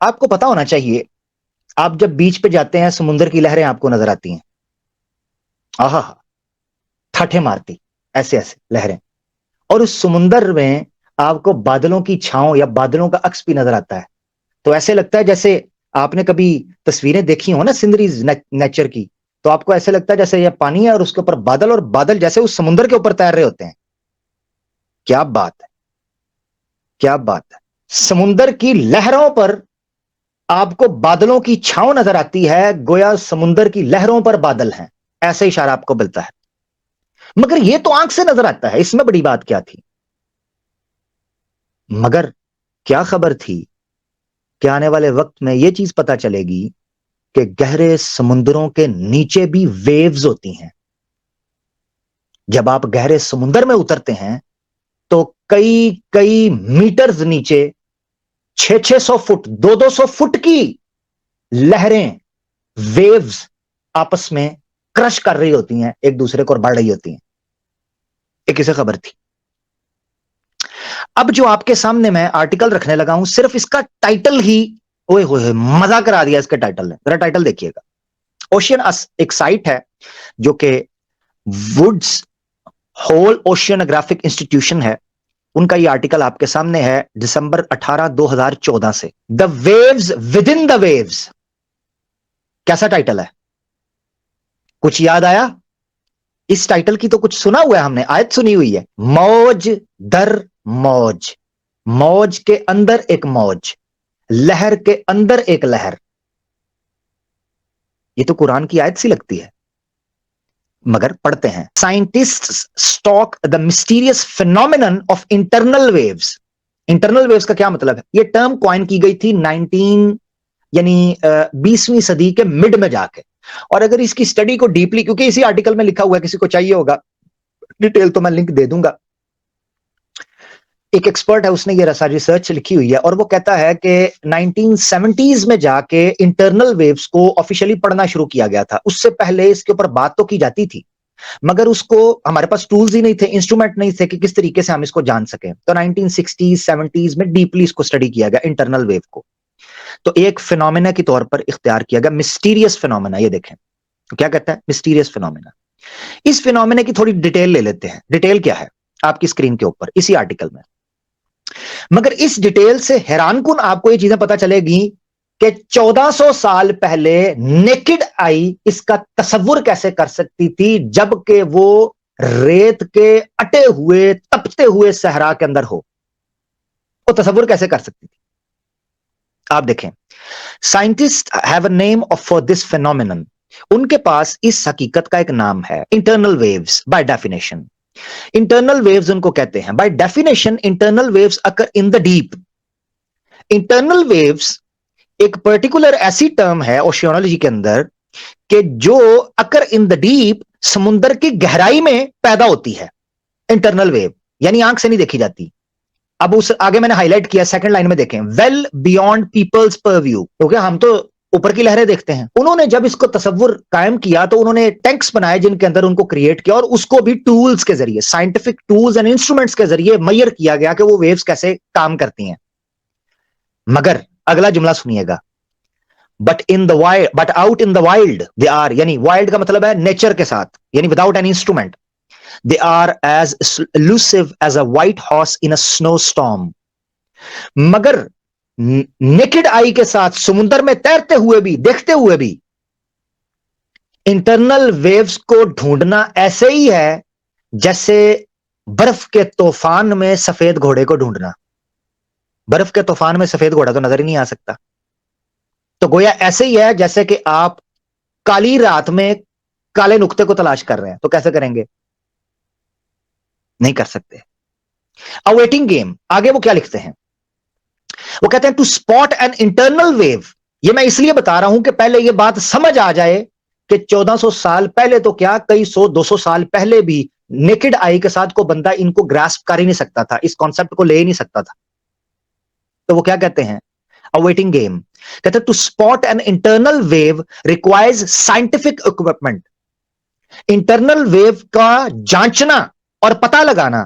آپ کو پتا ہونا چاہیے، آپ جب بیچ پہ جاتے ہیں سمندر کی لہریں آپ کو نظر آتی ہیں، آہا، ٹھاٹھے مارتی ایسے ایسے لہریں، اور اس سمندر میں آپ کو بادلوں کی چھاؤں یا بادلوں کا عکس بھی نظر آتا ہے. تو ایسے لگتا ہے جیسے آپ نے کبھی تصویریں دیکھی ہو نا سینریز نیچر کی، تو آپ کو ایسے لگتا ہے جیسے یہ پانی ہے اور اس کے اوپر بادل، اور بادل جیسے اس سمندر کے اوپر تیر رہے ہوتے ہیں. کیا بات ہے، کیا بات ہے. سمندر کی لہروں پر آپ کو بادلوں کی چھاؤں نظر آتی ہے، گویا سمندر کی لہروں پر بادل ہیں، ایسے اشارہ آپ کو ملتا ہے. مگر یہ تو آنکھ سے نظر آتا ہے، اس میں بڑی بات کیا تھی؟ مگر کیا خبر تھی کہ آنے والے وقت میں یہ چیز پتا چلے گی کہ گہرے سمندروں کے نیچے بھی ویوز ہوتی ہیں. جب آپ گہرے سمندر میں اترتے ہیں تو کئی کئی میٹرز نیچے 600 فٹ 200 فٹ کی لہریں، ویوز آپس میں کرش کر رہی ہوتی ہیں، ایک دوسرے کو بڑھ رہی ہوتی ہیں. ایک اسے خبر تھی. اب جو آپ کے سامنے میں آرٹیکل رکھنے لگا ہوں، صرف اس کا ٹائٹل ہی اوئے ہوئے مزہ کرا دیا. اس کے ٹائٹل نے، ذرا ٹائٹل دیکھیے گا. اوشین ایک سائٹ ہے جو کہ ووڈز ہول اوشینوگرافک انسٹیٹیوشن ہے، ان کا یہ آرٹیکل آپ کے سامنے ہے دسمبر 18 2014 سے. The waves within the waves. کیسا ٹائٹل ہے؟ کچھ یاد آیا؟ اس ٹائٹل کی تو کچھ سنا ہوا ہے، ہم نے آیت سنی ہوئی ہے، موج در موج، موج کے اندر ایک موج، لہر کے اندر ایک لہر. یہ تو قرآن کی آیت سی لگتی ہے. مگر پڑھتے ہیں. Scientist stock the mysterious phenomenon of internal waves. Internal waves کا کیا مطلب ہے؟ یہ ٹرم کوائن کی گئی تھی 20ویں صدی کے مڈ میں جا کے. اور اگر اس کی سٹڈی کو ڈیپلی، کیونکہ اسی آرٹیکل میں لکھا ہوا ہے، کسی کو چاہیے ہوگا ڈیٹیل تو میں لنک دے دوں گا. ایک ایکسپرٹ ہے، اس نے یہ ریسرچ لکھی ہوئی ہے، اور وہ کہتا ہے کہ 1970s میں جا کے انٹرنل ویوز کو آفیشلی پڑھنا شروع کیا گیا تھا. اس سے پہلے اس کے اوپر بات تو کی جاتی تھی، مگر اس کو ہمارے پاس ٹولز ہی نہیں تھے، انسٹرومنٹ نہیں تھے کہ کس طریقے سے ہم اس کو جان سکیں. تو 1960s 70s میں ڈیپلی اس کو اسٹڈی کیا گیا انٹرنل ویو کو. تو ایک فینومینا کے طور پر اختیار کیا گیا، مسٹیریس فینومینا. یہ دیکھیں کیا کہتا ہے، مسٹیریس فینومینا. اس فینومینا کی تھوڑی ڈیٹیل لے لیتے ہیں. ڈیٹیل کیا ہے آپ کی اسکرین کے اوپر اسی آرٹیکل میں. مگر اس ڈیٹیل سے حیران کن آپ کو یہ چیزیں پتا چلے گی کہ 1400 سال پہلے نیکڈ آئی اس کا تصور کیسے کر سکتی تھی، جبکہ وہ ریت کے اٹے ہوئے تپتے ہوئے صحرا کے اندر ہو. وہ تصور کیسے کر سکتی تھی؟ آپ دیکھیں. Scientist have a name for this phenomenon. ان کے پاس اس حقیقت کا ایک نام ہے، internal waves. By definition internal waves ان کو کہتے ہیں. By definition internal waves occur in the deep. Internal waves ایک پرٹیکولر ایسی ٹرم ہے اوشینولوجی کے اندر کہ جو اکر ان دا ڈیپ، سمندر کی گہرائی میں پیدا ہوتی ہے. انٹرنل ویو یعنی آنکھ سے نہیں دیکھی جاتی. اب اس آگے میں نے ہائی لائٹ کیا، سیکنڈ لائن میں دیکھیں، ویل بیونڈ پیپلز پرویو. کیونکہ ہم تو اوپر کی لہریں دیکھتے ہیں. انہوں نے جب اس کو تصور قائم کیا تو انہوں نے ٹینکس بنائے جن کے اندر ان کو کریٹ کیا، اور اس کو بھی ٹولز کے ذریعے، سائنٹیفک ٹولز اینڈ انسٹرومنٹس کے ذریعے میئر کیا گیا کہ وہ ویوز کیسے کام کرتی ہیں. مگر اگلا جملہ سنیے گا، but out in the wild they are, یعنی وائلڈ کا مطلب ہے نیچر کے ساتھ، یعنی without an instrument, they are as elusive as a white horse in a snowstorm. مگر نیکڈ آئی کے ساتھ سمندر میں تیرتے ہوئے بھی، دیکھتے ہوئے بھی، انٹرنل ویوز کو ڈھونڈنا ایسے ہی ہے جیسے برف کے طوفان میں سفید گھوڑے کو ڈھونڈنا. برف کے طوفان میں سفید گھوڑا تو نظر ہی نہیں آ سکتا. تو گویا ایسے ہی ہے جیسے کہ آپ کالی رات میں کالے نقطے کو تلاش کر رہے ہیں. تو کیسے کریں گے؟ نہیں کر سکتے. اویٹنگ گیم، آگے وہ کیا لکھتے ہیں؟ وہ کہتے ہیں to spot an internal wave. یہ میں اس لیے بتا رہا ہوں کہ پہلے یہ بات سمجھ آ جائے کہ 1400 سال پہلے تو کیا، کئی 100 200 سال پہلے بھی نیکڈ آئی کے ساتھ کو بندہ ان کو گراسپ کر ہی نہیں سکتا تھا، اس کانسیپٹ کو لے ہی نہیں سکتا تھا. تو وہ کیا کہتے ہیں؟ اویٹنگ گیم کہتے ہیں to spot an internal wave requires scientific equipment. Internal wave کا جانچنا اور پتہ لگانا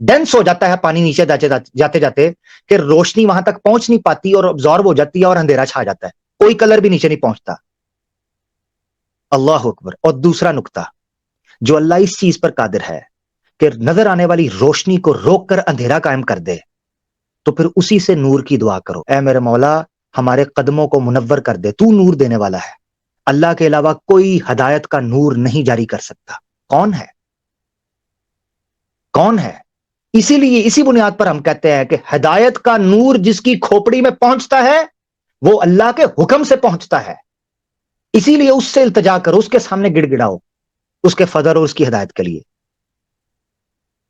ڈینس ہو جاتا ہے پانی نیچے جاتے جاتے کہ روشنی وہاں تک پہنچ نہیں پاتی اور ابزارب ہو جاتی ہے اور اندھیرا چھا جاتا ہے, کوئی کلر بھی نیچے نہیں پہنچتا. اللہ اکبر. اور دوسرا نقطہ, جو اللہ اس چیز پر قادر ہے کہ نظر آنے والی روشنی کو روک کر اندھیرا قائم کر دے, تو پھر اسی سے نور کی دعا کرو, اے میرے مولا ہمارے قدموں کو منور کر دے, تو نور دینے والا ہے, اللہ کے علاوہ کوئی ہدایت کا نور نہیں جاری کر سکتا. کون ہے؟ کون ہے؟ اسی لیے اسی بنیاد پر ہم کہتے ہیں کہ ہدایت کا نور جس کی کھوپڑی میں پہنچتا ہے وہ اللہ کے حکم سے پہنچتا ہے. اسی لیے اس سے التجا کرو, اس کے سامنے گڑ گڑاؤ, اس کے فضل اور اس کی ہدایت کے لیے.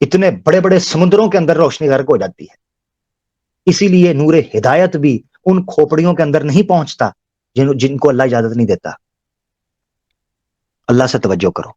اتنے بڑے بڑے سمندروں کے اندر روشنی غرق ہو جاتی ہے. اسی لیے نور ہدایت بھی ان کھوپڑیوں کے اندر نہیں پہنچتا جن کو اللہ اجازت نہیں دیتا. اللہ سے توجہ کرو.